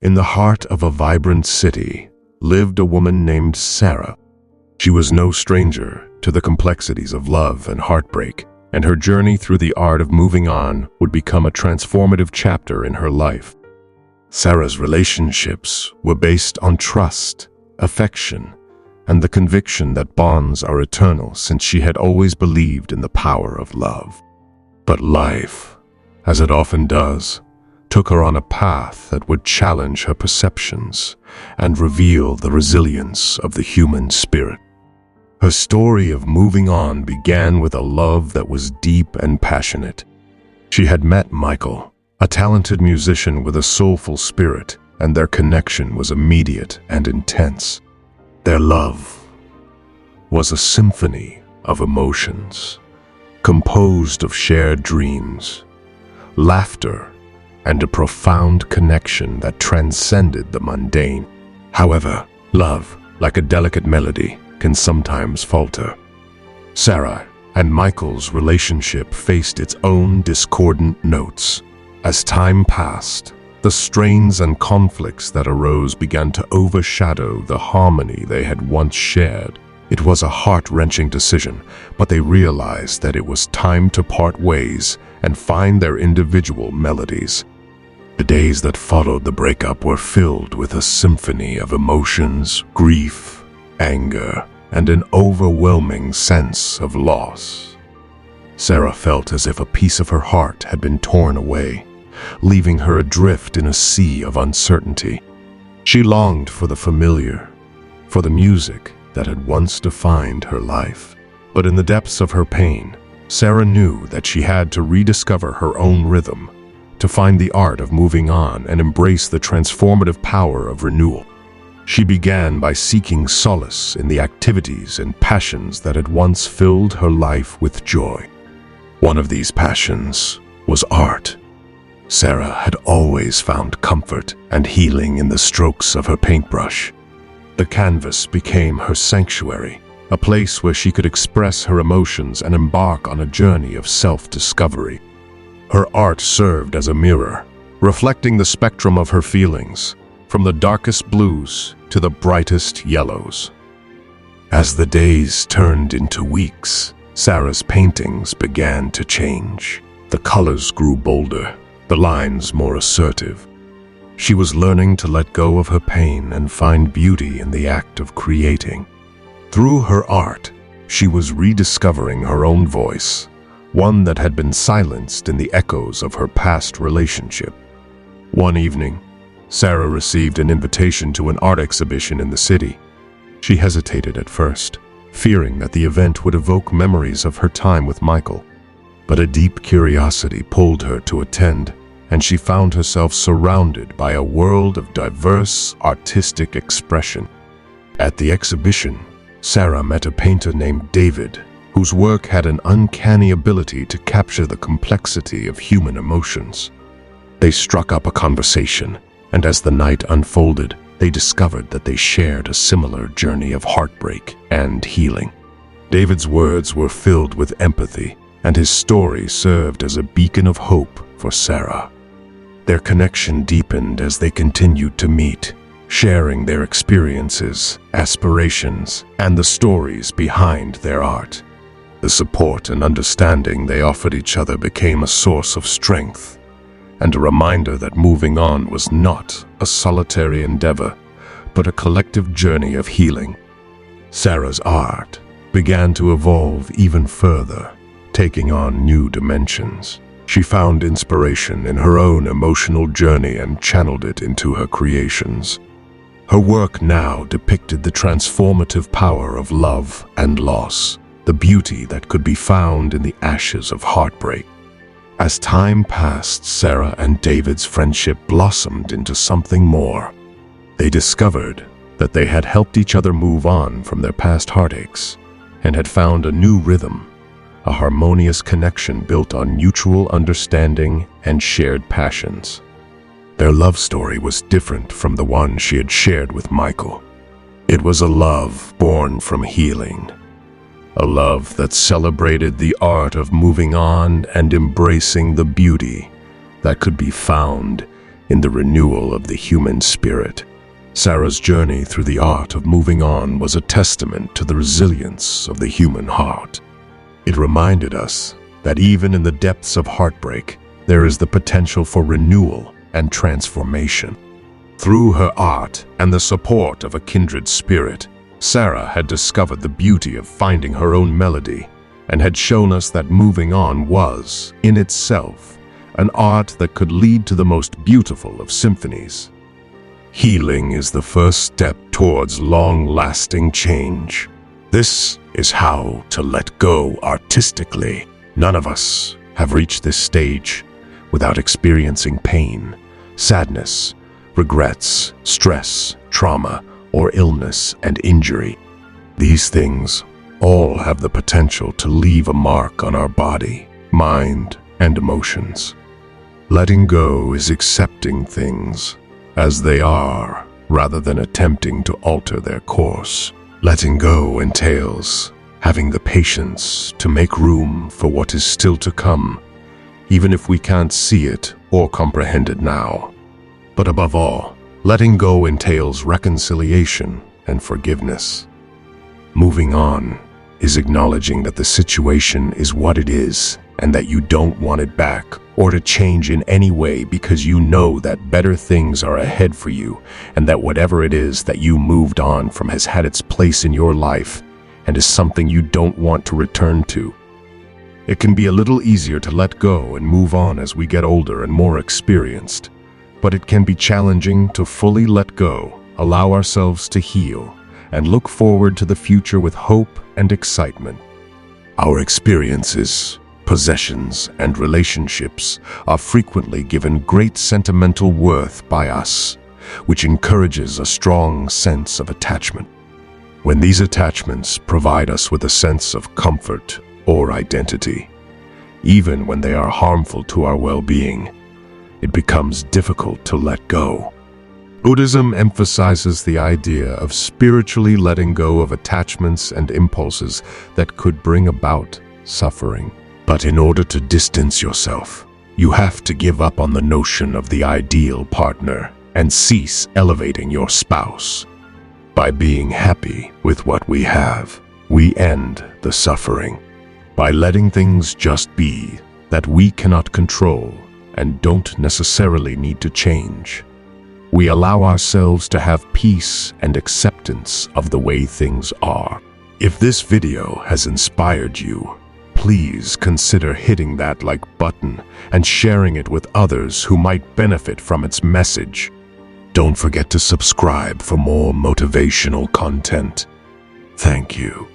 In the heart of a vibrant city lived a woman named Sarah. She was no stranger to the complexities of love and heartbreak, and her journey through the art of moving on would become a transformative chapter in her life. Sarah's relationships were based on trust, affection, and the conviction that bonds are eternal, since she had always believed in the power of love. But life, as it often does, took her on a path that would challenge her perceptions and reveal the resilience of the human spirit. Her story of moving on began with a love that was deep and passionate. She had met Michael, a talented musician with a soulful spirit, and their connection was immediate and intense. Their love was a symphony of emotions, composed of shared dreams, laughter, and a profound connection that transcended the mundane. However, love, like a delicate melody, can sometimes falter. Sarah and Michael's relationship faced its own discordant notes. As time passed, the strains and conflicts that arose began to overshadow the harmony they had once shared. It was a heart-wrenching decision, but they realized that it was time to part ways and find their individual melodies. The days that followed the breakup were filled with a symphony of emotions, grief, anger, and an overwhelming sense of loss. Sarah felt as if a piece of her heart had been torn away, leaving her adrift in a sea of uncertainty. She longed for the familiar, for the music that had once defined her life. But in the depths of her pain, Sarah knew that she had to rediscover her own rhythm, to find the art of moving on and embrace the transformative power of renewal. She began by seeking solace in the activities and passions that had once filled her life with joy. One of these passions was art. Sarah had always found comfort and healing in the strokes of her paintbrush. The canvas became her sanctuary, a place where she could express her emotions and embark on a journey of self-discovery. Her art served as a mirror, reflecting the spectrum of her feelings, from the darkest blues to the brightest yellows. As the days turned into weeks, Sarah's paintings began to change. The colors grew bolder, the lines more assertive. She was learning to let go of her pain and find beauty in the act of creating. Through her art, she was rediscovering her own voice, one that had been silenced in the echoes of her past relationship. One evening, Sarah received an invitation to an art exhibition in the city. She hesitated at first, fearing that the event would evoke memories of her time with Michael. But a deep curiosity pulled her to attend, and she found herself surrounded by a world of diverse artistic expression. At the exhibition, Sarah met a painter named David, whose work had an uncanny ability to capture the complexity of human emotions. They struck up a conversation, and as the night unfolded, they discovered that they shared a similar journey of heartbreak and healing. David's words were filled with empathy, and his story served as a beacon of hope for Sarah. Their connection deepened as they continued to meet, sharing their experiences, aspirations, and the stories behind their art. The support and understanding they offered each other became a source of strength, and a reminder that moving on was not a solitary endeavor, but a collective journey of healing. Sarah's art began to evolve even further, taking on new dimensions. She found inspiration in her own emotional journey and channeled it into her creations. Her work now depicted the transformative power of love and loss, the beauty that could be found in the ashes of heartbreak. As time passed, Sarah and David's friendship blossomed into something more. They discovered that they had helped each other move on from their past heartaches and had found a new rhythm, a harmonious connection built on mutual understanding and shared passions. Their love story was different from the one she had shared with Michael. It was a love born from healing, a love that celebrated the art of moving on and embracing the beauty that could be found in the renewal of the human spirit. Sarah's journey through the art of moving on was a testament to the resilience of the human heart. It reminded us that even in the depths of heartbreak, there is the potential for renewal and transformation. Through her art and the support of a kindred spirit, Sarah had discovered the beauty of finding her own melody and had shown us that moving on was, in itself, an art that could lead to the most beautiful of symphonies. Healing is the first step towards long-lasting change. This is how to let go artistically. None of us have reached this stage without experiencing pain, sadness, regrets, stress, trauma, or illness and injury. These things all have the potential to leave a mark on our body, mind, and emotions. Letting go is accepting things as they are rather than attempting to alter their course. Letting go entails having the patience to make room for what is still to come, even if we can't see it or comprehend it now. But above all, letting go entails reconciliation and forgiveness. Moving on is acknowledging that the situation is what it is and that you don't want it back or to change in any way because you know that better things are ahead for you and that whatever it is that you moved on from has had its place in your life and is something you don't want to return to. It can be a little easier to let go and move on as we get older and more experienced, but it can be challenging to fully let go, allow ourselves to heal, and look forward to the future with hope and excitement. Our experiences, possessions, and relationships are frequently given great sentimental worth by us, which encourages a strong sense of attachment. When these attachments provide us with a sense of comfort or identity, even when they are harmful to our well-being, it becomes difficult to let go. Buddhism emphasizes the idea of spiritually letting go of attachments and impulses that could bring about suffering. But in order to distance yourself, you have to give up on the notion of the ideal partner and cease elevating your spouse. By being happy with what we have, we end the suffering. By letting things just be that we cannot control and don't necessarily need to change, we allow ourselves to have peace and acceptance of the way things are. If this video has inspired you, please consider hitting that like button and sharing it with others who might benefit from its message. Don't forget to subscribe for more motivational content. Thank you.